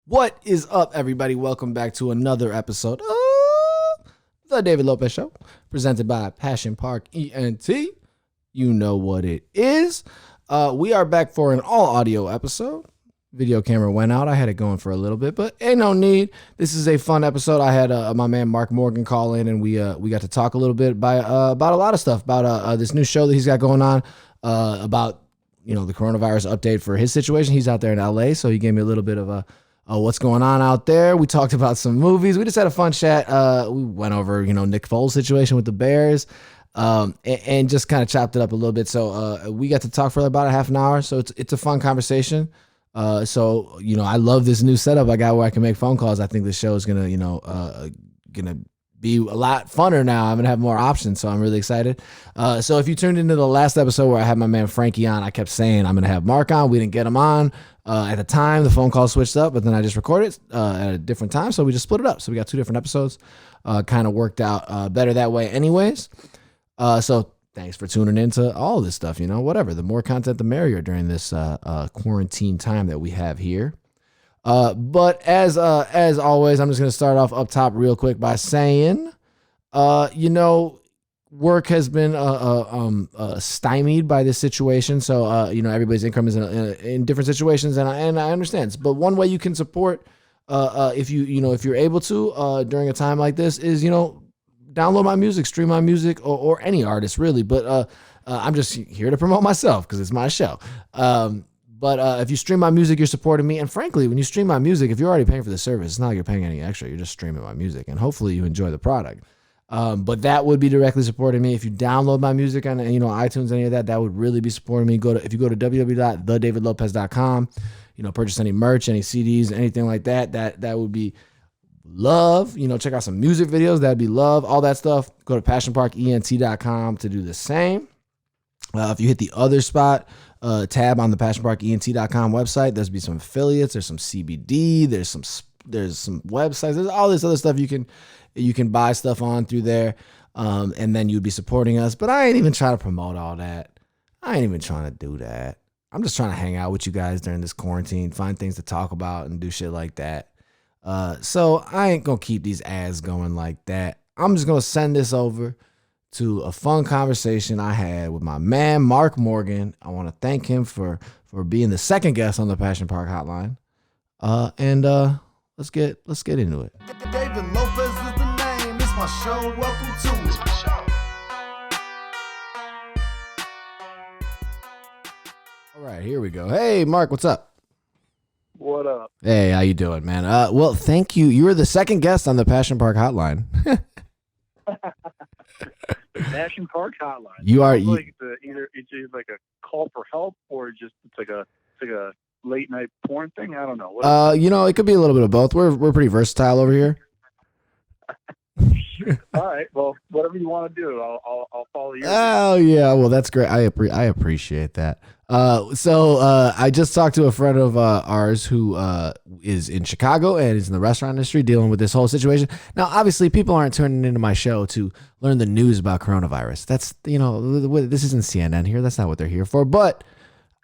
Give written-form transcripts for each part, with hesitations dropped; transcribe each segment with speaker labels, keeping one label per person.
Speaker 1: What is up, everybody? Welcome back to another episode of the David Lopez Show, presented by Passion Park ENT. You know what it is. We are back for an all-audio episode. Video camera went out. I had it going for a little bit, but ain't no need. This is a fun episode. I had my man Marc Morgan call in, and we got to talk a little bit about a lot of stuff, about this new show that he's got going on, about the coronavirus update for his situation. He's out there in LA, so he gave me a little bit of what's going on out there. We talked about some movies. We just had a fun chat. We went over, Nick Foles' situation with the Bears, and just kind of chopped it up a little bit. So we got to talk for about a half an hour. So it's a fun conversation. So I love this new setup I got where I can make phone calls. I think the show is gonna be a lot funner now. I'm gonna have more options, so I'm really excited. So if you tuned into the last episode where I had my man Frankie on, I kept saying I'm gonna have Mark on. We didn't get him on. At the time, the phone call switched up, but then I just recorded at a different time, so we just split it up. So we got two different episodes. Kind of worked out better that way anyways. So thanks for tuning into all this stuff, whatever. The more content, the merrier during this quarantine time that we have here. But as always, I'm just going to start off up top real quick by saying, work has been stymied by this situation. So, everybody's income is in different situations, and I understand. But one way you can support, if you're able to, during a time like this is, download my music, stream my music, or any artist really. But I'm just here to promote myself because it's my show. But if you stream my music, you're supporting me. And frankly, when you stream my music, if you're already paying for the service, it's not like you're paying any extra. You're just streaming my music, and hopefully you enjoy the product. But that would be directly supporting me. If you download my music on iTunes, any of that would really be supporting me. If you go to www.thedavidlopez.com, purchase any merch, any CDs, anything like that, that would be love. Check out some music videos. That'd be love. All that stuff. Go to passionparkent.com to do the same. If you hit the other spot, tab on the passionparkent.com website, there's be some affiliates. There's some CBD. There's some websites. There's all this other stuff you can buy stuff on through there, and then you'd be supporting us. But I ain't even trying to promote all that. I ain't even trying to do that. I'm just trying to hang out with you guys during this quarantine, find things to talk about, and do shit like that. So I ain't gonna keep these ads going like that. I'm just gonna send this over to a fun conversation I had with my man Marc Morgan. I want to thank him for being the second guest on the Passion Park Hotline. And let's get into it.
Speaker 2: David Lopez is the name. It's my show. Welcome to it.
Speaker 1: All right, here we go. Hey, Mark, what's up?
Speaker 3: What up?
Speaker 1: Hey, how you doing, man? Well, thank you. You were the second guest on the Passion Park Hotline.
Speaker 3: Passion Park Hotline.
Speaker 1: You are
Speaker 3: like it's either like a call for help or just it's like a late night porn thing. I don't know.
Speaker 1: It could be a little bit of both. We're pretty versatile over here.
Speaker 3: All right. Well, whatever you want to do, I'll follow you.
Speaker 1: Oh yeah. Well, that's great. I appreciate that. So I just talked to a friend of ours who is in Chicago and is in the restaurant industry dealing with this whole situation. Now, obviously, people aren't turning into my show to learn the news about coronavirus. That's this isn't CNN here. That's not what they're here for. But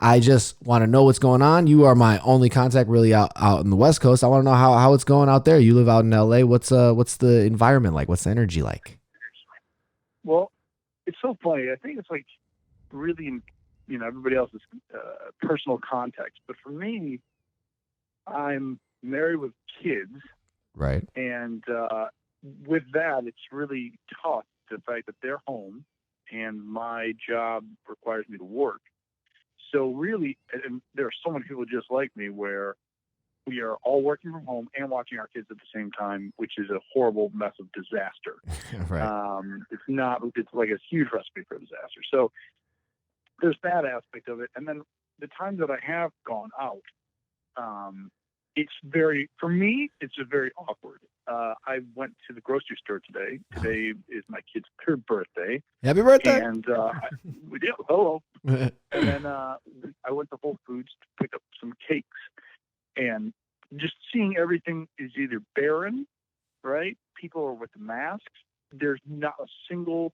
Speaker 1: I just want to know what's going on. You are my only contact really out in the West Coast. I want to know how it's going out there. You live out in LA. What's the environment like? What's the energy like?
Speaker 3: Well, it's so funny. I think it's like really in everybody else's personal context. But for me, I'm married with kids.
Speaker 1: Right.
Speaker 3: And with that, it's really tough, the fact that they're home and my job requires me to work. So really, and there are so many people just like me where we are all working from home and watching our kids at the same time, which is a horrible mess of disaster.
Speaker 1: Right.
Speaker 3: It's like a huge recipe for disaster. So there's that aspect of it. And then the times that I have gone out, for me, it's just very awkward. I went to the grocery store today. Today is my kid's third birthday.
Speaker 1: Happy birthday.
Speaker 3: And we did. Hello. And then I went to Whole Foods to pick up some cakes. And just seeing everything is either barren, right? People are with masks. There's not a single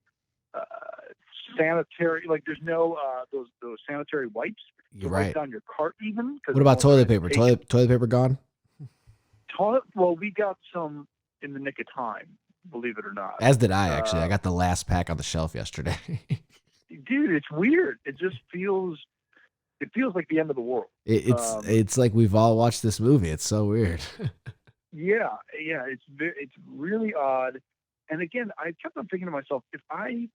Speaker 3: sanitary, like there's no those sanitary wipes to wipe down your cart even.
Speaker 1: What about toilet paper? Toilet paper gone?
Speaker 3: Well, we got some in the nick of time, believe it or not.
Speaker 1: As did I, actually. I got the last pack on the shelf yesterday.
Speaker 3: Dude, it's weird. It feels like the end of the world.
Speaker 1: It's like we've all watched this movie. It's so weird.
Speaker 3: Yeah, it's really odd. And again, I kept on thinking to myself, if I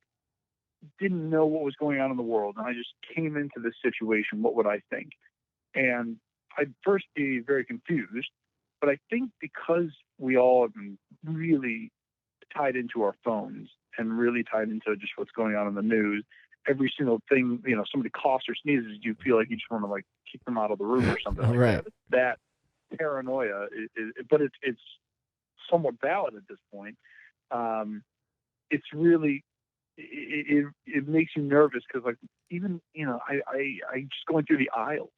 Speaker 3: didn't know what was going on in the world and I just came into this situation, what would I think? And I'd first be very confused. But I think because we all have been really tied into our phones and really tied into just what's going on in the news, every single thing, somebody coughs or sneezes, you feel like you just want to like kick them out of the room or something like
Speaker 1: Right.
Speaker 3: that. That paranoia but it's somewhat valid at this point. It's really, it makes you nervous because like even, I just going through the aisles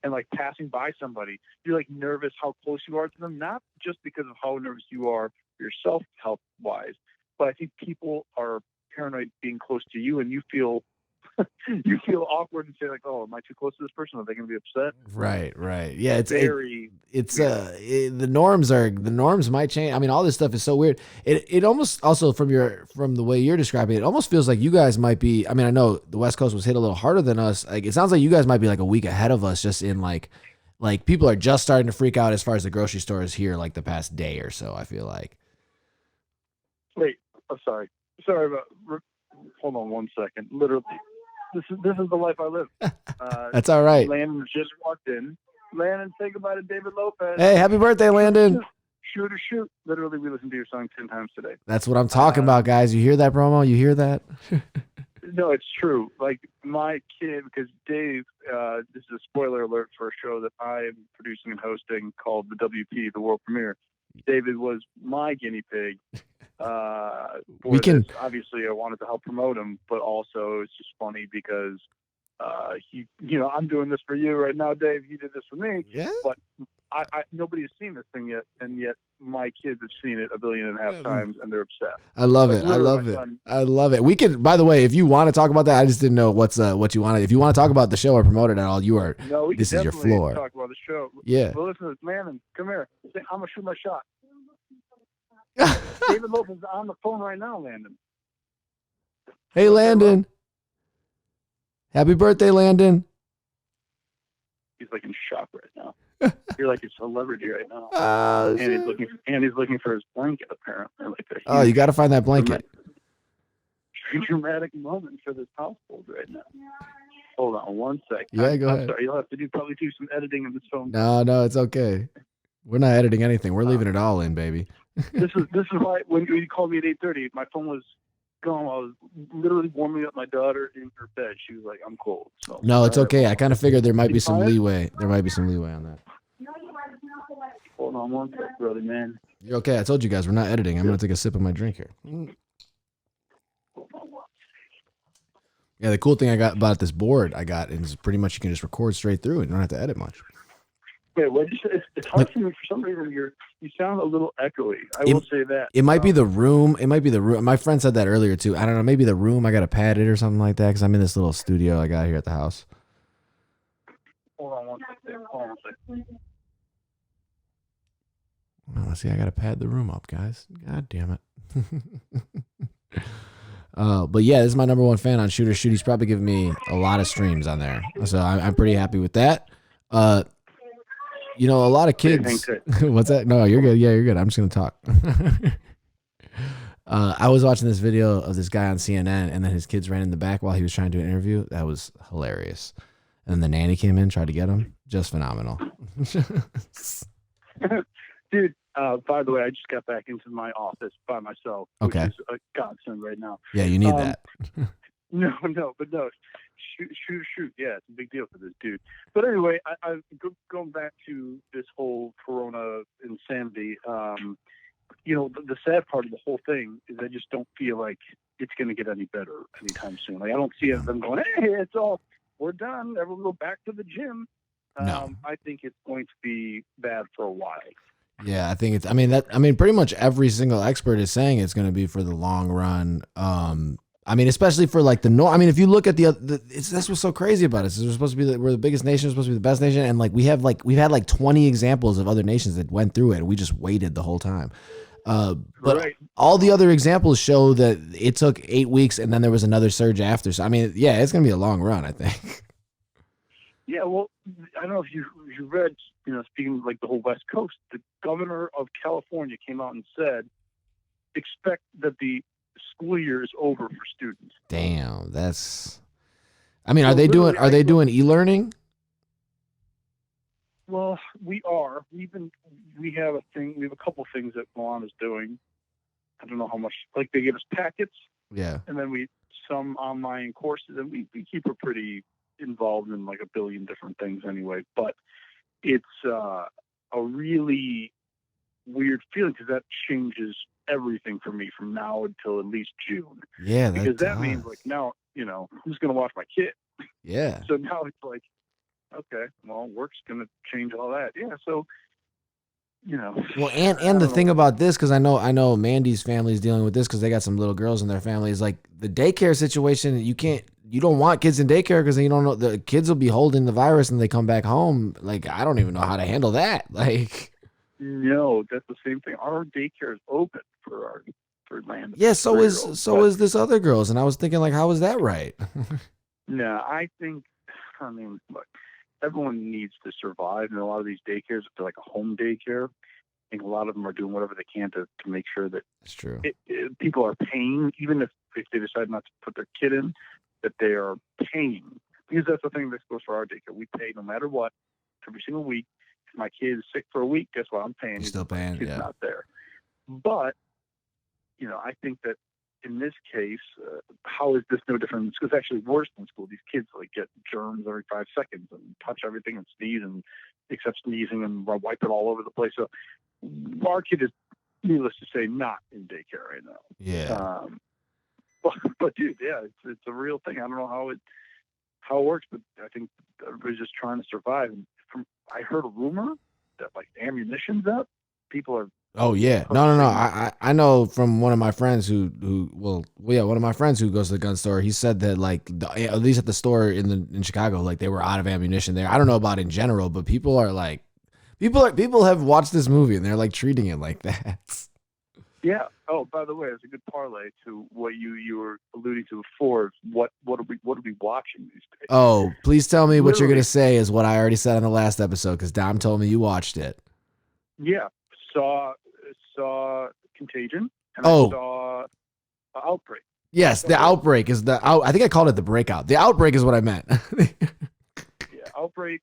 Speaker 3: and like passing by somebody, you're like nervous how close you are to them, not just because of how nervous you are yourself health wise, but I think people are paranoid being close to you and you feel awkward and say like, oh, am I too close to this person? Are they going to be upset?
Speaker 1: Right. Yeah, it's
Speaker 3: the
Speaker 1: the norms might change. I mean, all this stuff is so weird. It almost also from the way you're describing it almost feels like you guys might be. I mean, I know the West Coast was hit a little harder than us. Like it sounds like you guys might be like a week ahead of us, just in like people are just starting to freak out as far as the grocery stores here, like the past day or so. I feel like.
Speaker 3: Wait, I'm sorry about. Hold on one second. Literally, this is the life I live.
Speaker 1: That's all right.
Speaker 3: Landon just walked in. Landon, say goodbye to David Lopez.
Speaker 1: Hey, happy birthday, Landon.
Speaker 3: Shoot or shoot. Literally, we listened to your song 10 times today.
Speaker 1: That's what I'm talking about, guys. You hear that promo? You hear that?
Speaker 3: No, it's true. Like my kid, because Dave, this is a spoiler alert for a show that I am producing and hosting called the WP, the world premiere. David was my guinea pig. This. Obviously, I wanted to help promote him, but also it's just funny because I'm doing this for you right now, Dave. You did this for me.
Speaker 1: Yeah.
Speaker 3: But nobody has seen this thing yet, and yet my kids have seen it 1.5 billion times, and they're obsessed.
Speaker 1: I love it. I love it. We can, by the way, if you want to talk about that, I just didn't know what you wanted. If you want to talk about the show or promote it at all, this is your floor.
Speaker 3: Talk about the show.
Speaker 1: Yeah.
Speaker 3: Well, listen, Landon, come here. I'm gonna shoot my shot. David Lopez is on the phone right now, Landon.
Speaker 1: Hey, Landon. Happy birthday, Landon.
Speaker 3: He's like in shock right now. You're like a celebrity right now. And he's looking for his blanket, apparently. Like
Speaker 1: you got to find that blanket.
Speaker 3: Dramatic moment for this household right now. Hold on one sec.
Speaker 1: Yeah, go ahead.
Speaker 3: I'm sorry, you'll have to probably do some editing of this phone.
Speaker 1: No, it's okay. We're not editing anything. We're leaving it all in, baby.
Speaker 3: This is why when you called me at 8:30, my phone was gone. I was literally warming up my daughter in her bed. She was like, "I'm cold." So,
Speaker 1: no, it's okay. I kind of figured there might be some leeway. There might be some leeway on that.
Speaker 3: Hold on one sec, brother, man.
Speaker 1: You're okay. I told you guys we're not editing. I'm gonna take a sip of my drink here. Yeah, the cool thing I got about this board is pretty much you can just record straight through and you don't have to edit much.
Speaker 3: Wait, what did you say? It's hard for me for some reason. You sound a little echoey. I will say that.
Speaker 1: It might be the room. It might be the room. My friend said that earlier too. I don't know. Maybe the room. I got to pad it or something like that because I'm in this little studio I got here at the house.
Speaker 3: Hold on one second.
Speaker 1: Oh, see, I got to pad the room up, guys. God damn it. But yeah, this is my number one fan on Shoot or Shoot. He's probably giving me a lot of streams on there, so I'm pretty happy with that. A lot of kids. What's that? No, you're good. Yeah, you're good. I'm just gonna talk. I was watching this video of this guy on CNN, and then his kids ran in the back while he was trying to do an interview. That was hilarious. And then the nanny came in, tried to get him. Just phenomenal.
Speaker 3: Dude, by the way, I just got back into my office by myself, which is a godsend right now.
Speaker 1: Yeah, you need that.
Speaker 3: No. Shoot. Yeah, it's a big deal for this dude. But anyway, I'm going back to this whole Corona insanity. The sad part of the whole thing is I just don't feel like it's going to get any better anytime soon. Like I don't see them going, hey, we're done. Everyone go back to the gym.
Speaker 1: No.
Speaker 3: I think it's going to be bad for a while.
Speaker 1: Yeah, I think pretty much every single expert is saying it's going to be for the long run. I mean, especially for like the North. I mean, if you look at that's what's so crazy about us. We're supposed to be we're the biggest nation. We're supposed to be the best nation, and like we've had like 20 examples of other nations that went through it, and we just waited the whole time. But
Speaker 3: Right.
Speaker 1: all the other examples show that it took 8 weeks, and then there was another surge after. So I mean, yeah, it's gonna be a long run, I think.
Speaker 3: Yeah, well, I don't know if you read, speaking of like the whole West Coast, the governor of California came out and said, expect that the school year is over for students.
Speaker 1: Damn, that's. I mean,
Speaker 3: So
Speaker 1: are they
Speaker 3: literally,
Speaker 1: doing e-learning?
Speaker 3: Well, we are. We have a couple things that Milan is doing. I don't know how much. Like they give us packets,
Speaker 1: Yeah.
Speaker 3: and then some online courses, and we keep her pretty involved in like a billion different things anyway. But it's a really weird feeling because that changes everything for me from now until at least June.
Speaker 1: Yeah,
Speaker 3: because that means like now, who's going to watch my kid?
Speaker 1: Yeah.
Speaker 3: So now it's like, okay, well, work's going to change all that. Yeah, so
Speaker 1: Well, and the thing about this, because I know Mandy's family is dealing with this because they got some little girls in their family. Is like the daycare situation. You don't want kids in daycare because you don't know the kids will be holding the virus and they come back home. Like I don't even know how to handle that. Like
Speaker 3: no, that's the same thing. Our daycare is open for land.
Speaker 1: Yeah, so is this other girls, and I was thinking like, how is that right?
Speaker 3: No, I mean, look, everyone needs to survive, and a lot of these daycares, if they're like a home daycare, I think a lot of them are doing whatever they can to make sure that
Speaker 1: It's true.
Speaker 3: People are paying, even if they decide not to put their kid in, that they are paying. Because that's the thing that goes for our daycare. We pay no matter what, every single week. If my kid is sick for a week, guess what? I'm paying.
Speaker 1: You're still paying,
Speaker 3: my kid's
Speaker 1: yeah.
Speaker 3: not there. But, I think that in this case, how is this no different? It's actually worse than school. These kids like get germs every 5 seconds and touch everything and sneeze, and except sneezing, and wipe it all over the place. So our kid is, needless to say, not in daycare right now.
Speaker 1: Yeah.
Speaker 3: But dude, yeah, it's a real thing. I don't know how it works, but I think everybody's just trying to survive. And I heard a rumor that like ammunition's up. People are.
Speaker 1: Oh yeah, no. I know from one of my friends who one of my friends who goes to the gun store. He said that like at least at the store in Chicago, like they were out of ammunition there. I don't know about in general, but people have watched this movie and they're like treating it like that.
Speaker 3: Yeah. Oh, by the way, it's a good parlay to what you were alluding to before. What are we watching these days?
Speaker 1: Oh, please tell me what you're
Speaker 3: Literally.
Speaker 1: gonna say is what I already said on the last episode because Dom told me you watched it.
Speaker 3: Yeah. Saw Contagion, and
Speaker 1: Oh.
Speaker 3: I saw Outbreak.
Speaker 1: Yes, the outbreak is I think I called it the breakout. The outbreak is what I meant.
Speaker 3: Yeah, Outbreak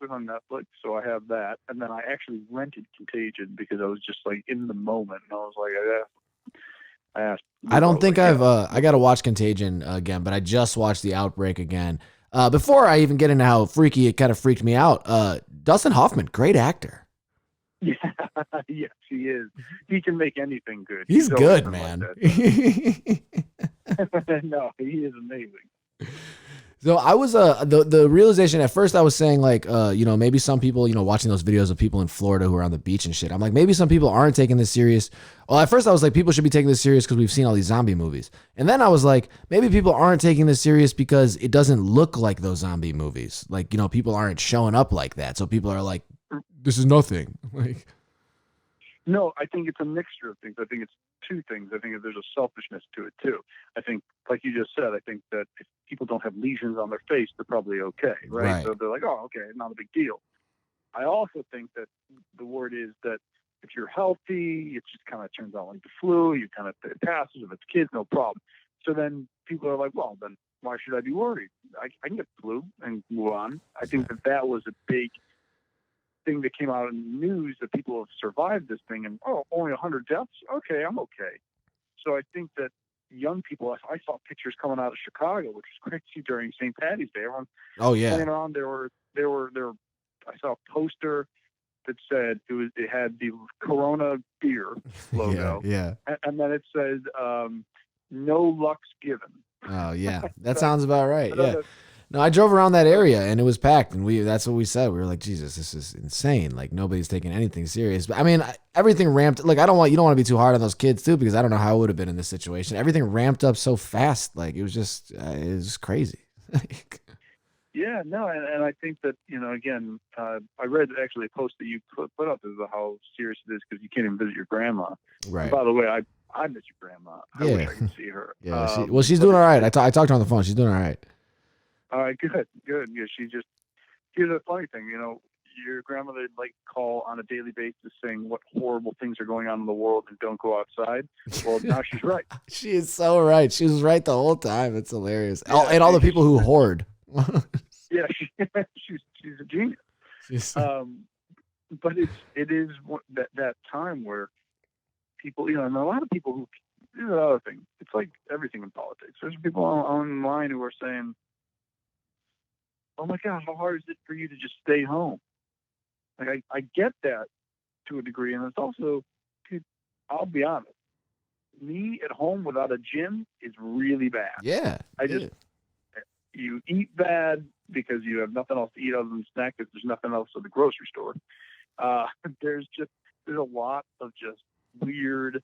Speaker 3: was on Netflix, so I have that. And then I actually rented Contagion because I was just like in the moment, and I was like, I asked.
Speaker 1: I don't think I got to watch Contagion again, but I just watched the outbreak again. Before I even get into how freaky it kind of freaked me out, Dustin Hoffman, great actor.
Speaker 3: Yeah, yes, he is. He can make anything good.
Speaker 1: He's good, man.
Speaker 3: Like no, he is amazing.
Speaker 1: So I was the realization at first I was saying like maybe some people watching those videos of people in Florida who are on the beach and shit. I'm like maybe some people aren't taking this serious. Well, at first I was like people should be taking this serious because we've seen all these zombie movies. And then I was like maybe people aren't taking this serious because it doesn't look like those zombie movies. Like people aren't showing up like that. So people are like this is nothing. Like
Speaker 3: no, I think it's a mixture of things. I think it's two things. I think that there's a selfishness to it too. I think, like you just said, I think that if people don't have lesions on their face, they're probably okay, right? So they're like, oh, okay, not a big deal. I also think that the word is that if you're healthy, it just kind of turns out like the flu. You kind of it passes. If it's kids, no problem. So then people are like, well, then why should I be worried? I can get the flu and move on. I think that was a big thing that came out in the news that people have survived this thing and only 100 deaths. Okay, I'm okay. So I think that young people, I saw pictures coming out of Chicago, which was crazy during St. Patty's Day. Everyone playing around. I saw a poster that said it had the Corona beer logo.
Speaker 1: Yeah.
Speaker 3: And then it says no luck's given.
Speaker 1: Oh yeah, that sounds about right. Yeah. No, I drove around that area and it was packed, and that's what we said. We were like, Jesus, this is insane. Like nobody's taking anything serious. But I mean, everything ramped. Like you don't want to be too hard on those kids too, because I don't know how it would have been in this situation. Everything ramped up so fast. Like it was just crazy.
Speaker 3: Yeah, no, and I think that, again, I read actually a post that you put up as how serious it is because you can't even visit your grandma.
Speaker 1: Right.
Speaker 3: And by the way, I miss your grandma. I wish I could see her.
Speaker 1: Yeah. She's doing all right. I talked to her on the phone. She's doing all right.
Speaker 3: All right, good. Yeah, here's the funny thing, your grandmother call on a daily basis saying what horrible things are going on in the world and don't go outside. Well, now she's right.
Speaker 1: She is so right. She was right the whole time. It's hilarious.
Speaker 3: Yeah,
Speaker 1: and all the people who hoard.
Speaker 3: Yeah, she's a genius. But it is that time where people, and a lot of people who, this is another thing. It's like everything in politics. There's people online who are saying, "Oh my God, how hard is it for you to just stay home?" Like I get that to a degree, and it's also, dude, I'll be honest, me at home without a gym is really bad.
Speaker 1: Yeah.
Speaker 3: You eat bad because you have nothing else to eat other than snack because there's nothing else at the grocery store. There's a lot of just weird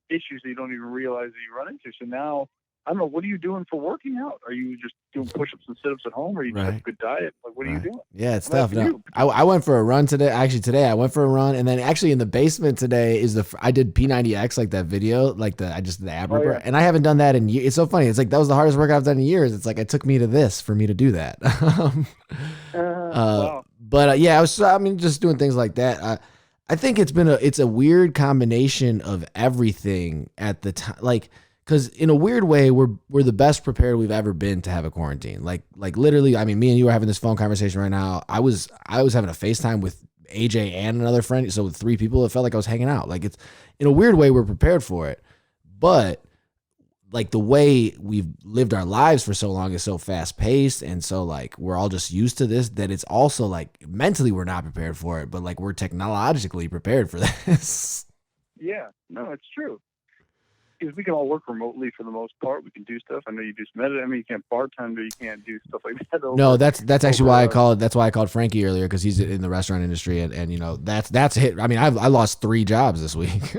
Speaker 3: issues that you don't even realize that you run into. So now, I don't know, what are you doing for working out? Are you just doing push-ups and sit-ups at home, or are you just have a good diet? Like, what are you doing?
Speaker 1: Yeah, it's tough. No, I went for a run today. Actually, today I went for a run, and then actually in the basement today I did P90X, like that video, I just did the ab ripper, and I haven't done that in years. It's so funny. It's like that was the hardest workout I've done in years. It's like it took me to this for me to do that.
Speaker 3: Wow.
Speaker 1: But yeah, I mean, just doing things like that. I think it's a weird combination of everything at the time, like. Because in a weird way, we're the best prepared we've ever been to have a quarantine. Like literally, I mean, me and you are having this phone conversation right now. I was having a FaceTime with AJ and another friend, so with 3 people, it felt like I was hanging out. Like it's in a weird way, we're prepared for it, but like the way we've lived our lives for so long is so fast paced, and so like we're all just used to this that it's also like mentally we're not prepared for it, but like we're technologically prepared for this.
Speaker 3: Yeah, no, it's true. Because we can all work remotely for the most part. We can do stuff. I know you do some editing. I mean, you can't bartend, or you can't do stuff like that.
Speaker 1: No, that's actually why I called. That's why I called Frankie earlier, because he's in the restaurant industry, and that's hit. I mean, I lost 3 jobs this week.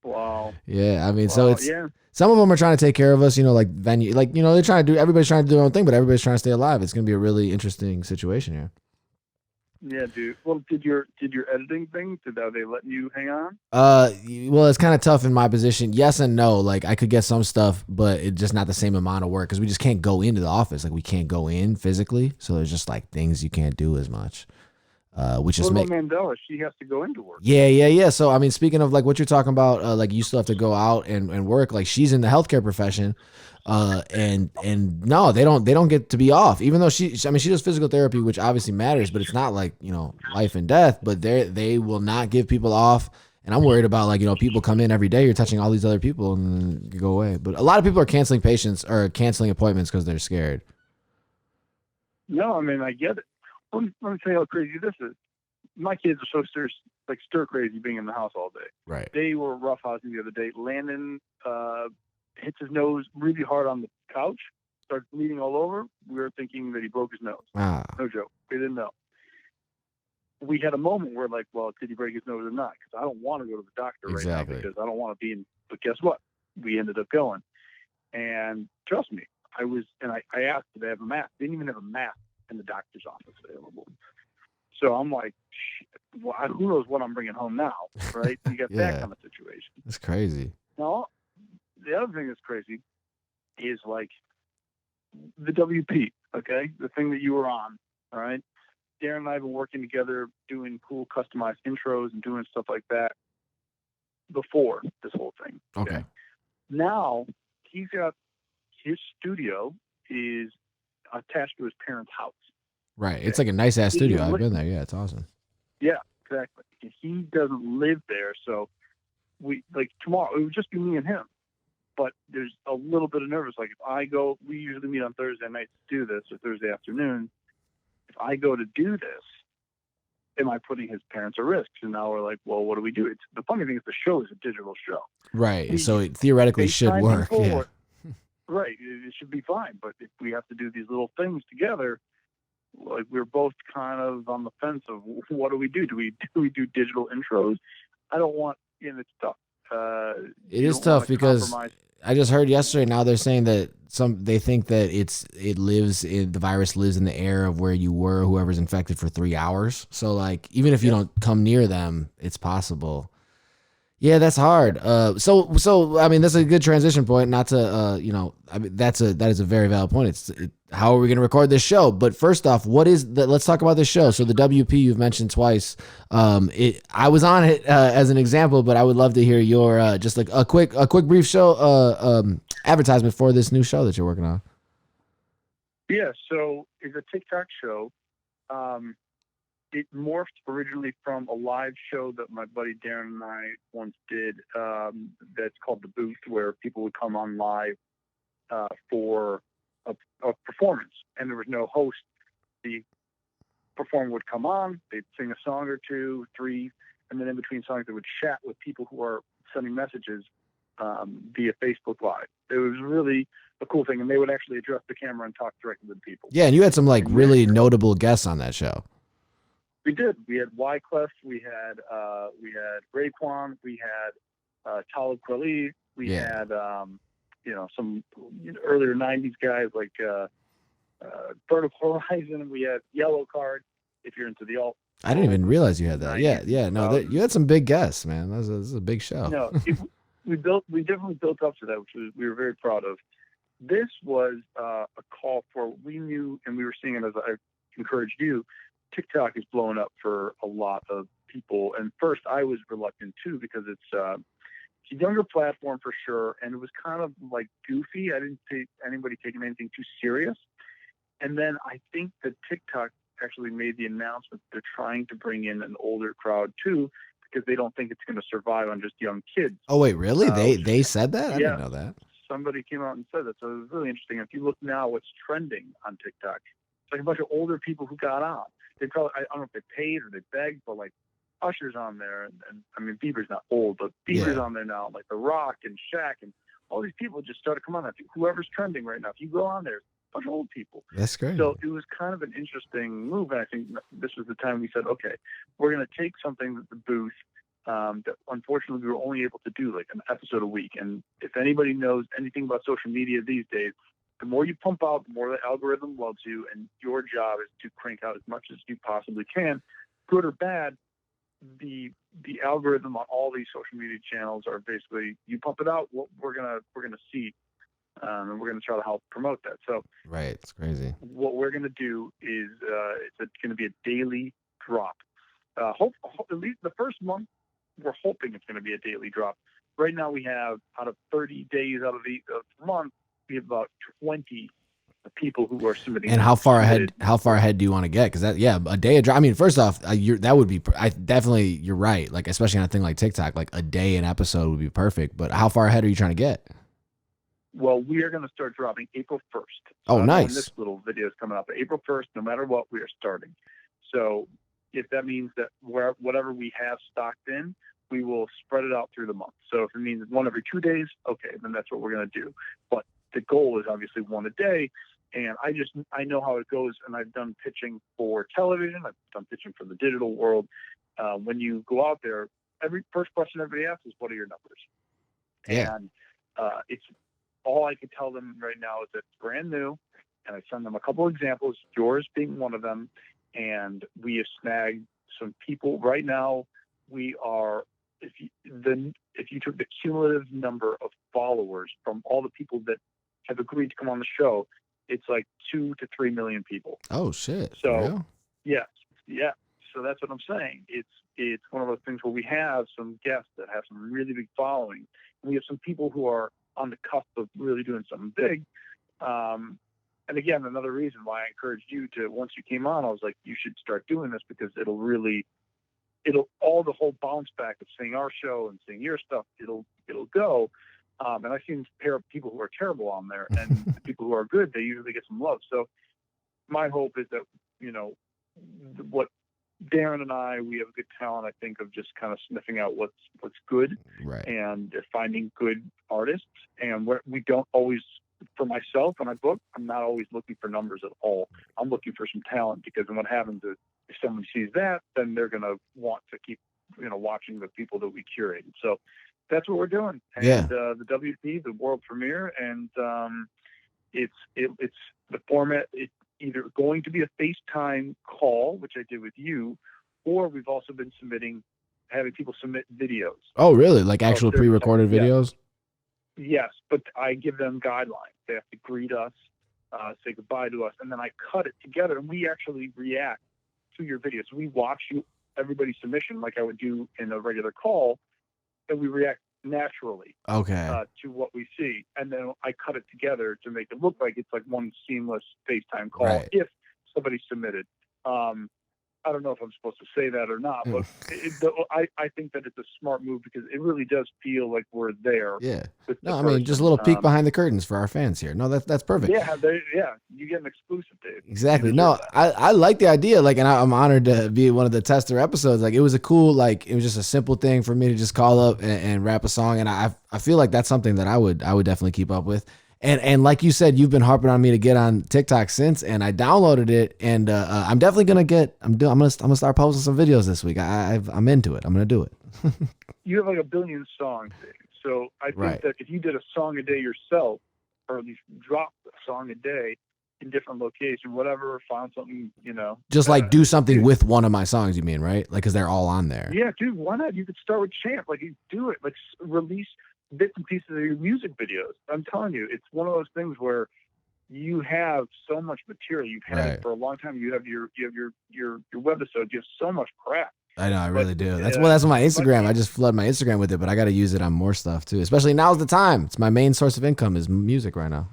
Speaker 3: Wow.
Speaker 1: Yeah, I mean, so it's some of them are trying to take care of us. Like venue, like they're trying to do. Everybody's trying to do their own thing, but everybody's trying to stay alive. It's going to be a really interesting situation here.
Speaker 3: Yeah, dude. Well, did your editing thing? Are they letting you hang on?
Speaker 1: Well, it's kind of tough in my position. Yes and no. Like I could get some stuff, but it's just not the same amount of work because we just can't go into the office. Like we can't go in physically, so there's just like things you can't do as much. Which is
Speaker 3: Mandela. She has to go into work.
Speaker 1: Yeah. So I mean, speaking of like what you're talking about, like you still have to go out and work. Like she's in the healthcare profession. And no, they don't get to be off, even though she does physical therapy, which obviously matters, but it's not like, life and death, but they will not give people off. And I'm worried about like, people come in every day, you're touching all these other people and then you go away. But a lot of people are canceling patients or canceling appointments because they're scared.
Speaker 3: No, I mean, I get it. Let me tell you how crazy this is. My kids are so stir crazy being in the house all day.
Speaker 1: Right.
Speaker 3: They were roughhousing the other day. Landon, hits his nose really hard on the couch, started bleeding all over. We were thinking that he broke his nose. No joke. We didn't know. We had a moment where like, well, did he break his nose or not? Because I don't want to go to the doctor right now because I don't want to be in. But guess what? We ended up going. And trust me, I asked if they have a mask. They didn't even have a mask in the doctor's office available. So I'm like, well, who knows what I'm bringing home now, right? You got that kind of situation.
Speaker 1: That's crazy.
Speaker 3: No. The other thing that's crazy is like the WP, okay? The thing that you were on, all right? Darren and I have been working together doing cool customized intros and doing stuff like that before this whole thing.
Speaker 1: Okay.
Speaker 3: Now he's got his studio is attached to his parents' house.
Speaker 1: Right. Okay. It's like a nice ass studio. I've been there. Yeah, it's awesome.
Speaker 3: Yeah, exactly. He doesn't live there, so we like tomorrow it would just be me and him. But there's a little bit of nervous. Like if I go, we usually meet on Thursday nights to do this, or Thursday afternoon. If I go to do this, am I putting his parents at risk? And now we're like, well, what do we do? The funny thing is the show is a digital show.
Speaker 1: Right. So it theoretically should work. Yeah.
Speaker 3: right, it should be fine. But if we have to do these little things together, like we're both kind of on the fence of what do we do? Do we do digital intros? I don't want, it's tough.
Speaker 1: It
Speaker 3: You
Speaker 1: is
Speaker 3: don't wanna
Speaker 1: tough because
Speaker 3: compromise.
Speaker 1: I just heard yesterday. Now they're saying that they think that the virus lives in the air of where you were, whoever's infected for 3 hours. So like even if you don't come near them, it's possible. Yeah, that's hard. So I mean, that's a good transition point. Not to, I mean, that is a very valid point. How are we going to record this show? But first off, let's talk about this show. So the WP you've mentioned twice. I was on it as an example, but I would love to hear your just like a quick brief show advertisement for this new show that you're working on.
Speaker 3: Yeah, so it's a TikTok show. It morphed originally from a live show that my buddy Darren and I once did. That's called The Booth, where people would come on live for a performance, and there was no host. The performer would come on, they'd sing a song or two, three, and then in between songs they would chat with people who are sending messages via Facebook Live. It was really a cool thing, and they would actually address the camera and talk directly with people.
Speaker 1: Yeah, and you had some like really notable guests on that show.
Speaker 3: We did. We had Wyclef, we had Raekwon, we had Talib Kweli, we had some earlier '90s guys like Vertical Horizon. We had Yellow Card. If you're into the alt,
Speaker 1: I didn't even realize you had that. Yeah. No, you had some big guests, man. This is a big show.
Speaker 3: No, we definitely built up to that, which we were very proud of. This was a call for, we knew, and we were seeing it as I encouraged you. TikTok is blowing up for a lot of people, and first I was reluctant too because it's a younger platform for sure, and it was kind of like goofy. I didn't see anybody taking anything too serious. And then I think that TikTok actually made the announcement they're trying to bring in an older crowd too, because they don't think it's going to survive on just young kids.
Speaker 1: Oh wait, really? They said that? I didn't know that.
Speaker 3: Somebody came out and said that, so it was really interesting. If you look now, what's trending on TikTok, it's like a bunch of older people who got on. They probably, I don't know if they paid or they begged, but like Usher's on there, and I mean Bieber's not old, but Bieber's on there now, like The Rock and Shaq, and all these people just started coming on. Whoever's trending right now, if you go on there, a bunch of old people.
Speaker 1: That's great.
Speaker 3: So it was kind of an interesting move, and I think this was the time we said, okay, we're going to take something that The Booth, that unfortunately we were only able to do like an episode a week. And if anybody knows anything about social media these days, the more you pump out, the more the algorithm loves you, and your job is to crank out as much as you possibly can, good or bad. The algorithm on all these social media channels are basically, you pump it out, we're gonna see, and we're gonna try to help promote that. So
Speaker 1: right, it's crazy.
Speaker 3: What we're gonna do is it's gonna be a daily drop. Hope at least the first month, we're hoping it's gonna be a daily drop. Right now we have, out of 30 days out of the month, we have about 20 people who are submitting.
Speaker 1: And how far ahead do you want to get? Because a day of drop. I mean, first off, that would be. You're right. Like especially on a thing like TikTok, like a day an episode would be perfect. But how far ahead are you trying to get?
Speaker 3: Well, we are going to start dropping April 1st.
Speaker 1: Oh, nice.
Speaker 3: This little video is coming up. April 1st, no matter what, we are starting. So if that means that whatever we have stocked in, we will spread it out through the month. So if it means one every 2 days, okay, then that's what we're going to do. But the goal is obviously one a day. And I know how it goes, and I've done pitching for television. I've done pitching for the digital world. When you go out there, every first question everybody asks is, what are your numbers?
Speaker 1: Yeah.
Speaker 3: And it's all I can tell them right now is that it's brand new, and I send them a couple examples, yours being one of them, and we have snagged some people. Right now, we are, if you took the cumulative number of followers from all the people that have agreed to come on the show, it's like 2 to 3 million people.
Speaker 1: Oh shit!
Speaker 3: So yeah. So that's what I'm saying. It's one of those things where we have some guests that have some really big following, and we have some people who are on the cusp of really doing something big. And again, another reason why I encouraged you to, once you came on, I was like, you should start doing this, because it'll all the whole bounce back of seeing our show and seeing your stuff, it'll go. And I've seen a pair of people who are terrible on there, and the people who are good, they usually get some love. So my hope is that, what Darren and I, we have a good talent, I think, of just kind of sniffing out what's good,
Speaker 1: right,
Speaker 3: and finding good artists. And we don't always for myself, when I book, I'm not always looking for numbers at all. I'm looking for some talent, because then what happens is if someone sees that, then they're going to want to keep, watching the people that we curated. So that's what we're doing. And
Speaker 1: Yeah.
Speaker 3: the WP, the world premiere, and it's the format. It's either going to be a FaceTime call, which I did with you, or we've also been having people submit videos.
Speaker 1: Oh, really? Like actual pre-recorded videos?
Speaker 3: Yes, but I give them guidelines. They have to greet us, say goodbye to us, and then I cut it together, and we actually react to your videos. We watch everybody's submission like I would do in a regular call, and we react naturally to what we see, and then I cut it together to make it look like it's like one seamless FaceTime call.
Speaker 1: Right.
Speaker 3: If somebody submitted. I don't know if I'm supposed to say that or not, but I think that it's a smart move, because it really does feel like we're there.
Speaker 1: Yeah. No, I mean, just a little peek behind the curtains for our fans here. No, that's perfect.
Speaker 3: Yeah, you get an exclusive, Dave.
Speaker 1: Exactly. No, I like the idea. Like, and I'm honored to be one of the tester episodes. Like, it was a cool, like, it was just a simple thing for me to just call up and rap a song. And I feel like that's something that I would definitely keep up with. And like you said, you've been harping on me to get on TikTok since, and I downloaded it, and I'm definitely gonna I'm gonna start posting some videos this week. I'm into it. I'm gonna do it.
Speaker 3: You have like 1 billion songs, Dave. So I think that if you did a song a day yourself, or at least drop a song a day in different locations, whatever, find something,
Speaker 1: just like do something with one of my songs. You mean, right? Like, because they're all on there.
Speaker 3: Yeah, dude. Why not? You could start with Champ. Like, you do it. Like, release bits and pieces of your music videos. I'm telling you, it's one of those things where you have so much material. You've had it for a long time. You have your webisodes. You have so much crap.
Speaker 1: I know, I really do. That's my Instagram. I just flood my Instagram with it, but I got to use it on more stuff too. Especially now's the time. It's my main source of income is music right now.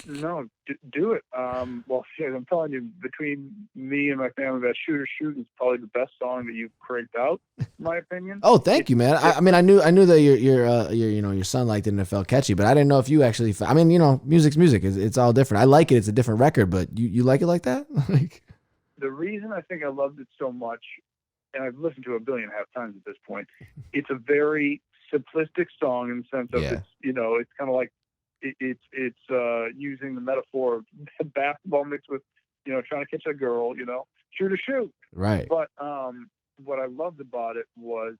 Speaker 3: No, do it. Well, shit, I'm telling you, between me and my family, that Shoot or Shoot is probably the best song that you've cranked out, in my opinion.
Speaker 1: Oh, thank you, man. I mean, I knew that your son liked it and it felt catchy, but I didn't know if you actually. I mean, music's music. It's all different. I like it. It's a different record, but you like it like that?
Speaker 3: The reason I think I loved it so much, and I've listened to 1.5 billion times at this point, it's a very simplistic song in the sense of it's kind of like it's using the metaphor of basketball mixed with trying to catch a girl, shoot or shoot.
Speaker 1: Right.
Speaker 3: But what I loved about it was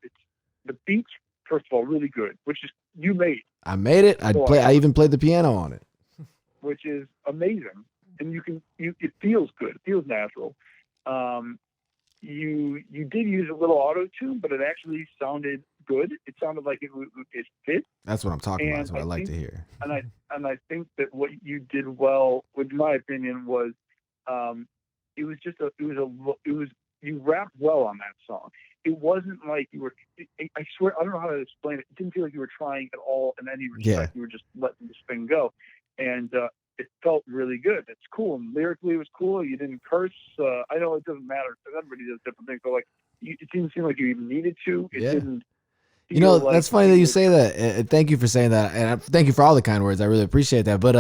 Speaker 3: the beats, first of all, really good, which is you made.
Speaker 1: I made it. I even played the piano on it,
Speaker 3: which is amazing, and it feels good. It feels natural. You did use a little auto-tune, but it actually sounded good. It sounded like it fit.
Speaker 1: That's what I'm talking about. That's what I like to hear.
Speaker 3: And I think that what you did well, in my opinion, was you rapped well on that song. It wasn't like you were. I swear, I don't know how to explain it. It didn't feel like you were trying at all in any respect.
Speaker 1: Yeah.
Speaker 3: You were just letting this thing go, and it felt really good. It's cool, and lyrically it was cool. You didn't curse. I know it doesn't matter because everybody does different things, but like it didn't seem like you even needed to. It didn't.
Speaker 1: That's funny that you say that. Thank you for saying that, and thank you for all the kind words. I really appreciate that. But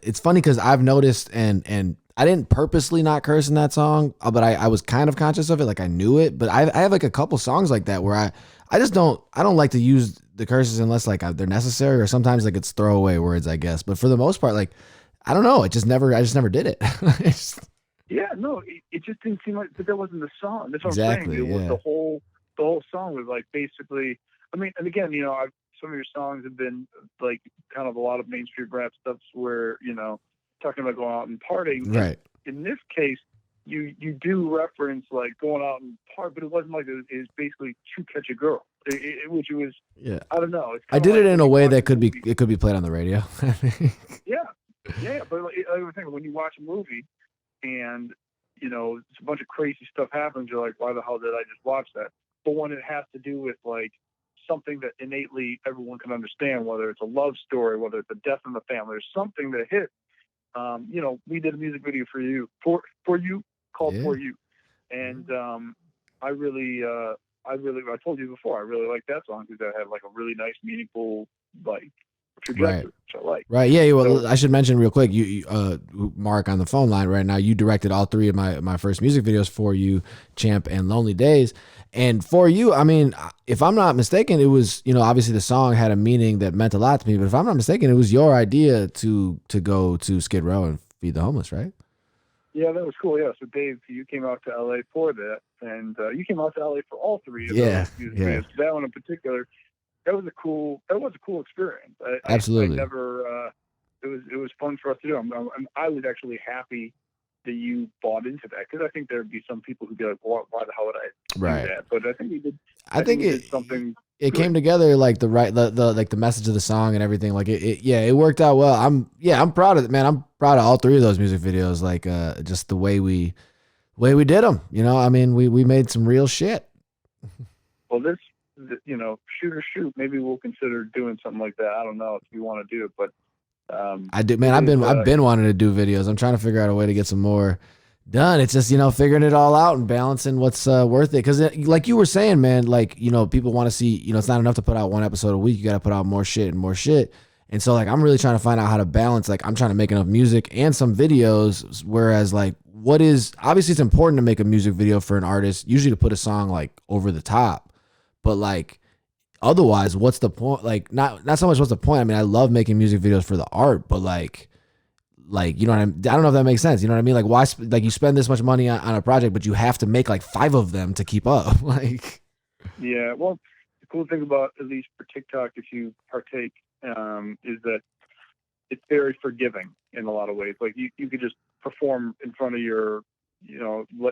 Speaker 1: it's funny because I've noticed, and I didn't purposely not curse in that song, but I was kind of conscious of it, like I knew it. But I have like a couple songs like that where I don't like to use the curses unless like they're necessary, or sometimes like it's throwaway words, I guess. But for the most part, like I don't know, I just never did it.
Speaker 3: Yeah, no, it just didn't seem like, but that wasn't the song. That's what
Speaker 1: exactly,
Speaker 3: I'm saying. The whole song was like basically. I mean, and again, some of your songs have been like kind of a lot of mainstream rap stuff where, talking about going out and partying.
Speaker 1: Right.
Speaker 3: In this case, you do reference like going out and part, but it wasn't like it was basically to catch a girl, which was, I don't know.
Speaker 1: I did it in a way that could be played on the radio.
Speaker 3: Yeah. But like I was thinking, when you watch a movie and, it's a bunch of crazy stuff happens, you're like, why the hell did I just watch that? But when it has to do with like, something that innately everyone can understand, whether it's a love story, whether it's a death in the family, or something that hit. We did a music video for you called For You, and I told you before, I really like that song because that had like a really nice, meaningful like trajectory, which I like.
Speaker 1: Right. Yeah. Well, I should mention real quick. Mark, on the phone line right now. You directed all three of my first music videos, For You, Champ, and Lonely Days. And For You, I mean, if I'm not mistaken, it was, obviously the song had a meaning that meant a lot to me. But if I'm not mistaken, it was your idea to go to Skid Row and feed the homeless, right?
Speaker 3: Yeah, that was cool. Yeah. So Dave, you came out to LA for that, and you came out to LA for all three of those music videos. That one in particular. That was a cool experience.
Speaker 1: Absolutely.
Speaker 3: I never. It was fun for us to do. I was actually happy that you bought into that, because I think there'd be some people who'd be like, "Why the hell would I do that?" But I think we did. I think it did something.
Speaker 1: It came together like the like the message of the song and everything. Like it worked out well. I'm proud of it, man. I'm proud of all three of those music videos. Like just the way we did them. I mean, we made some real shit.
Speaker 3: Well, shoot or shoot. Maybe we'll consider doing something like that. I don't know if you want to do it, but
Speaker 1: I do, man. I've been wanting to do videos. I'm trying to figure out a way to get some more done. It's just figuring it all out and balancing what's worth it. Because like you were saying, man, like people want to see. It's not enough to put out one episode a week. You got to put out more shit and more shit. And so like I'm really trying to find out how to balance. Like I'm trying to make enough music and some videos. Whereas like obviously it's important to make a music video for an artist, usually to put a song like over the top. But like, otherwise, what's the point? Like, not so much what's the point. I mean, I love making music videos for the art, but like you know what I mean? I don't know if that makes sense. You know what I mean? Like, why? Like, you spend this much money on a project, but you have to make like 5 of them to keep up. Like,
Speaker 3: yeah. Well, the cool thing about, at least for TikTok, if you partake, is that it's very forgiving in a lot of ways. Like, you could just perform in front of your,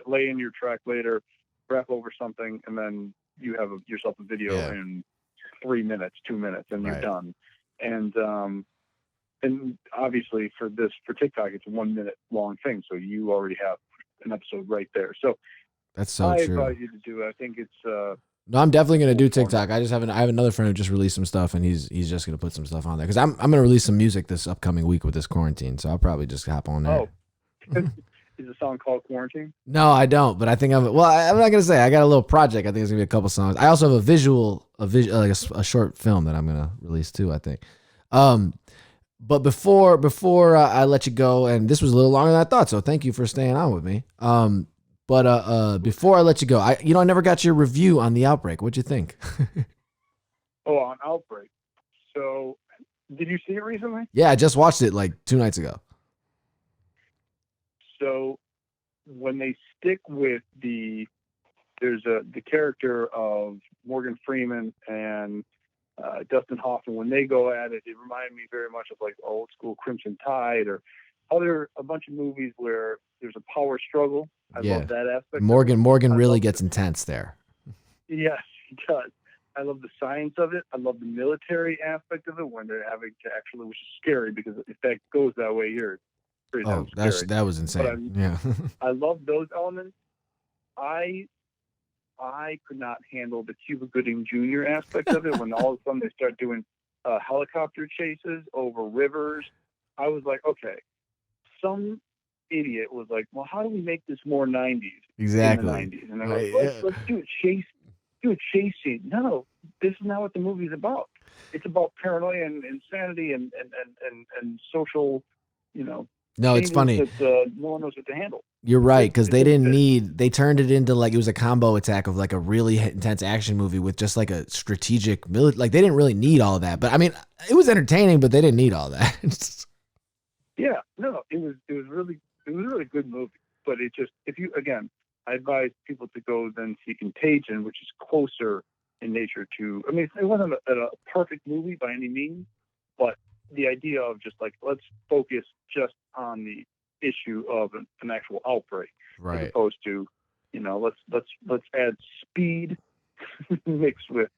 Speaker 3: lay in your track later, rap over something, and then you have yourself a video in 3 minutes, 2 minutes, and you're done. And obviously for TikTok, it's a 1 minute long thing. So you already have an episode right there. So
Speaker 1: that's so
Speaker 3: I
Speaker 1: true.
Speaker 3: advise you to do it. I think it's,
Speaker 1: no, I'm definitely going to do TikTok. I have another friend who just released some stuff, and he's just going to put some stuff on there. Cause I'm going to release some music this upcoming week with this quarantine. So I'll probably just hop on there.
Speaker 3: Oh, is the song called Quarantine?
Speaker 1: No, I don't, but I think I'm not going to say. I got a little project. I think it's going to be a couple songs. I also have like a short film that I'm going to release too, I think. But before I let you go, and this was a little longer than I thought, so thank you for staying on with me. But before I let you go, I never got your review on The Outbreak. What'd you think?
Speaker 3: On Outbreak. So, did you see it recently?
Speaker 1: Yeah, I just watched it like 2 nights ago.
Speaker 3: So when they stick with the character of Morgan Freeman and Dustin Hoffman, when they go at it, it reminded me very much of like old school Crimson Tide or a bunch of movies where there's a power struggle. I love that aspect.
Speaker 1: Morgan really gets intense there.
Speaker 3: Yes, he does. I love the science of it. I love the military aspect of it when they're having to actually, which is scary because if that goes that way here,
Speaker 1: that was insane. Yeah.
Speaker 3: I love those elements. I could not handle the Cuba Gooding Jr. aspect of it when all of a sudden they start doing helicopter chases over rivers. I was like, okay, some idiot was like, well, how do we make this more 90s?
Speaker 1: Exactly.
Speaker 3: In the 90s. And I was like, let's do a chase scene. No, this is not what the movie's about. It's about paranoia and insanity and social,
Speaker 1: No, it's funny.
Speaker 3: That, no one knows what to handle.
Speaker 1: You're right, because they turned it into like it was a combo attack of like a really intense action movie with just like a strategic like they didn't really need all that. But I mean, it was entertaining, but they didn't need all that.
Speaker 3: Yeah, no, it was a really good movie. But it just, I advise people to go then see Contagion, which is closer in nature to, I mean, it wasn't a perfect movie by any means, but the idea of just like, let's focus just on the issue of an actual outbreak,
Speaker 1: right?
Speaker 3: As opposed to, let's add speed mixed with,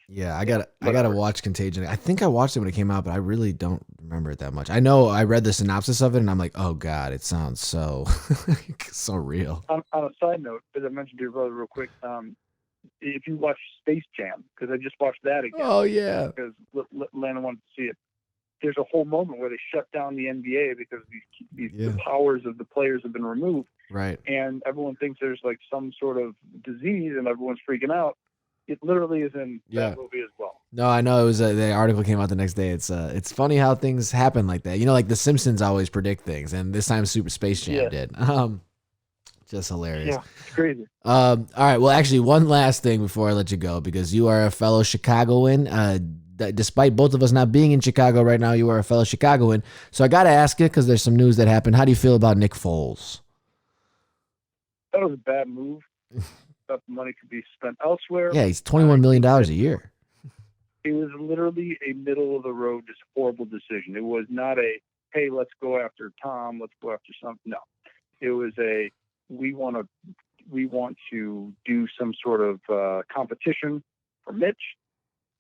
Speaker 1: Yeah, I gotta watch Contagion. I think I watched it when it came out, but I really don't remember it that much. I know I read the synopsis of it, and I'm like, oh god, it sounds so so real.
Speaker 3: On a side note, as I mentioned to your brother real quick, if you watch Space Jam, because I just watched that again.
Speaker 1: Oh yeah,
Speaker 3: because Lana wanted to see it. There's a whole moment where they shut down the NBA because the powers of the players have been removed.
Speaker 1: Right.
Speaker 3: And everyone thinks there's like some sort of disease, and everyone's freaking out. It literally is in that movie as well.
Speaker 1: No, I know it was the article came out the next day. It's funny how things happen like that. You know, like the Simpsons always predict things, and this time Super Space Jam did. Just hilarious.
Speaker 3: Yeah, it's crazy.
Speaker 1: All right. Well, actually, one last thing before I let you go, because you are a fellow Chicagoan. Despite both of us not being in Chicago right now, you are a fellow Chicagoan. So I got to ask you, because there's some news that happened. How do you feel about Nick Foles?
Speaker 3: That was a bad move. Thought the money could be spent elsewhere.
Speaker 1: Yeah, he's $21 million a year.
Speaker 3: It was literally a middle of the road, just horrible decision. It was not a, hey, let's go after Tom, let's go after something. No, it was a, we want to do some sort of competition for Mitch,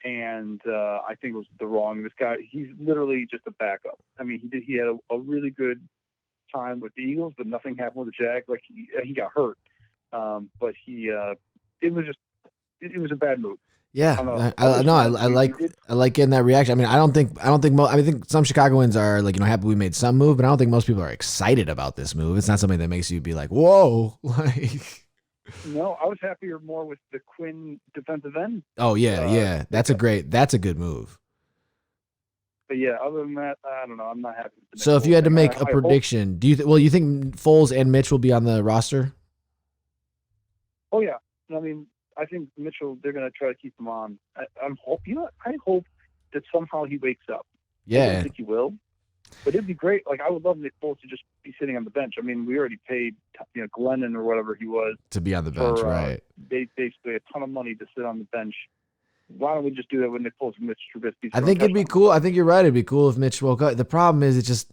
Speaker 3: and I think it was the wrong. This guy, he's literally just a backup. I mean, he had a really good time with the Eagles, but nothing happened with the Jags. Like he got hurt, but it was a bad move.
Speaker 1: Yeah, I like getting that reaction. I mean, I think some Chicagoans are like, happy we made some move, but I don't think most people are excited about this move. It's not something that makes you be like, whoa, like.
Speaker 3: No, I was happier more with the Quinn defensive end.
Speaker 1: Oh yeah, that's a good move.
Speaker 3: But yeah, other than that, I don't know. I'm not happy. With the
Speaker 1: So if you had to make a prediction, do you think Foles and Mitch will be on the roster?
Speaker 3: Oh yeah, I mean, I think Mitchell, they're going to try to keep him on. I hope that somehow he wakes up.
Speaker 1: Yeah.
Speaker 3: I don't think he will, but it'd be great. Like, I would love Nick Foles to just be sitting on the bench. I mean, we already paid, Glennon or whatever he was
Speaker 1: to be on the bench, right?
Speaker 3: Basically a ton of money to sit on the bench. Why don't we just do that with Nick Foles and Mitch Trubisky?
Speaker 1: I think it'd be cool. I think you're right. It'd be cool if Mitch woke up. The problem is it just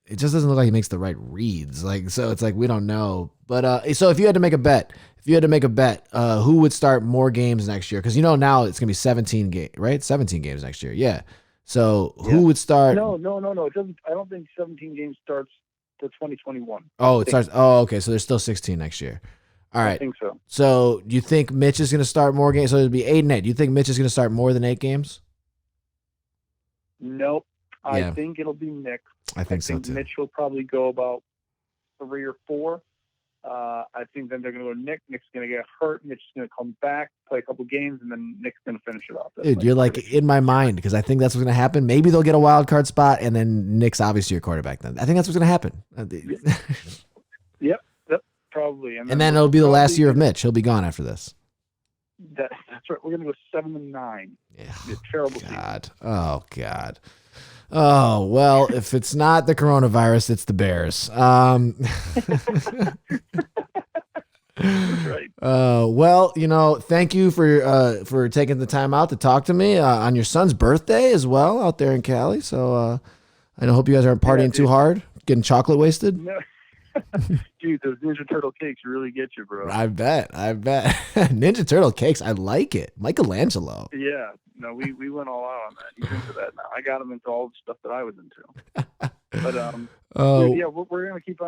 Speaker 1: doesn't look like he makes the right reads. Like, so it's like, we don't know. But so if you had to make a bet, who would start more games next year? Because now it's gonna be 17 games, right? 17 games next year. Yeah. So who would start?
Speaker 3: No. It doesn't. I don't think 17 games starts to 2021.
Speaker 1: Oh, it starts. Oh, okay. So there's still 16 next year. All right.
Speaker 3: I think so.
Speaker 1: So do you think Mitch is gonna start more games? So it'd be 8 and 8. Do you think Mitch is gonna start more than 8 games?
Speaker 3: Nope. I think it'll be Nick.
Speaker 1: I think so too.
Speaker 3: Mitch will probably go about 3 or 4. I think then they're going to go Nick. Nick's going to get hurt. Mitch is going to come back, play a couple games, and then Nick's going to finish it off.
Speaker 1: Dude, you're like in my mind, because I think that's what's going to happen. Maybe they'll get a wild card spot, and then Nick's obviously your quarterback then. I think that's what's going to happen.
Speaker 3: Yep, probably.
Speaker 1: And then it'll be the last year of Mitch. He'll be gone after this.
Speaker 3: That's right. We're going to go 7-9.
Speaker 1: Yeah.
Speaker 3: It's a terrible season.
Speaker 1: Oh, God. Oh, well, if it's not the coronavirus, it's the Bears.
Speaker 3: That's right.
Speaker 1: Well, thank you for taking the time out to talk to me on your son's birthday as well out there in Cali. So I hope you guys aren't partying too hard, getting chocolate wasted.
Speaker 3: No. Dude, those Ninja Turtle cakes really get you, bro.
Speaker 1: I bet. Ninja Turtle cakes, I like it. Michelangelo.
Speaker 3: Yeah. No, we went all out on that. He's into that now. I got him into all the stuff that I was into. But dude, yeah, we're gonna keep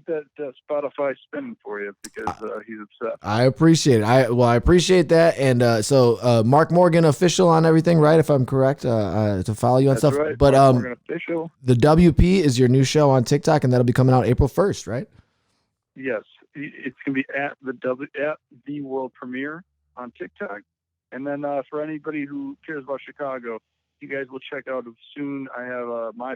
Speaker 3: that Spotify spinning for you because he's upset.
Speaker 1: I appreciate it. I appreciate that. And so Marc Morgan official on everything, right? If I'm correct, to follow you on stuff.
Speaker 3: Right.
Speaker 1: But
Speaker 3: Marc Morgan official.
Speaker 1: The WP is your new show on TikTok, and that'll be coming out April 1st, right?
Speaker 3: Yes, it's gonna be at the world premiere on TikTok. And then for anybody who cares about Chicago, you guys will check out soon. I have my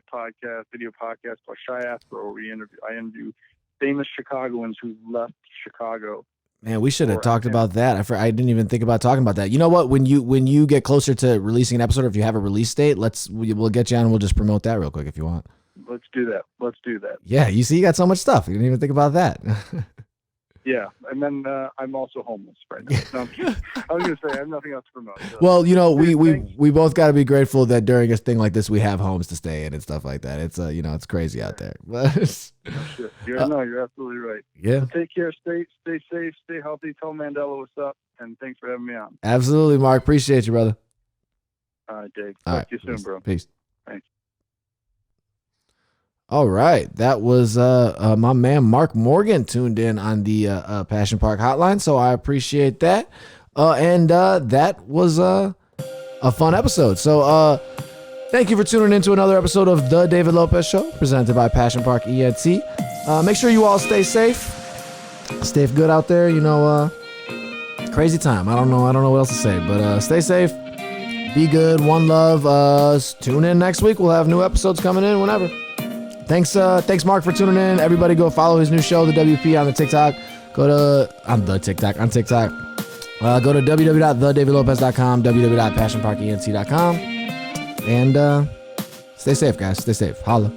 Speaker 3: video podcast called Shy Afro, where I interview famous Chicagoans who left Chicago.
Speaker 1: Man, we should have talked about that. I didn't even think about talking about that. You know what? When you get closer to releasing an episode, or if you have a release date, we'll get you on and we'll just promote that real quick if you want.
Speaker 3: Let's do that.
Speaker 1: Yeah, you see, you got so much stuff. You didn't even think about that.
Speaker 3: Yeah, and then I'm also homeless right now. No, I was going to say I have nothing else to promote. So.
Speaker 1: Well, we both got to be grateful that during a thing like this we have homes to stay in and stuff like that. It's it's crazy out there.
Speaker 3: You're absolutely right.
Speaker 1: Yeah.
Speaker 3: So take care. Stay safe. Stay healthy. Tell Mandela what's up, and thanks for having me on.
Speaker 1: Absolutely, Mark. Appreciate you, brother.
Speaker 3: All right, Dave.
Speaker 1: Talk
Speaker 3: to you soon, bro.
Speaker 1: Peace.
Speaker 3: Thanks.
Speaker 1: All right, that was my man Marc Morgan tuned in on the Passion Park Hotline, so I appreciate that. And that was a fun episode. So thank you for tuning in to another episode of The David Lopez Show, presented by Passion Park ENT. Make sure you all stay safe. Stay good out there. Crazy time. I don't know what else to say, but stay safe. Be good. One love. Tune in next week. We'll have new episodes coming in whenever. Thanks, Mark, for tuning in. Everybody go follow his new show, The WP, on the TikTok. Go to on TikTok. Go to www.thedavidlopez.com, www.passionparkent.com, and stay safe, guys. Stay safe. Holla.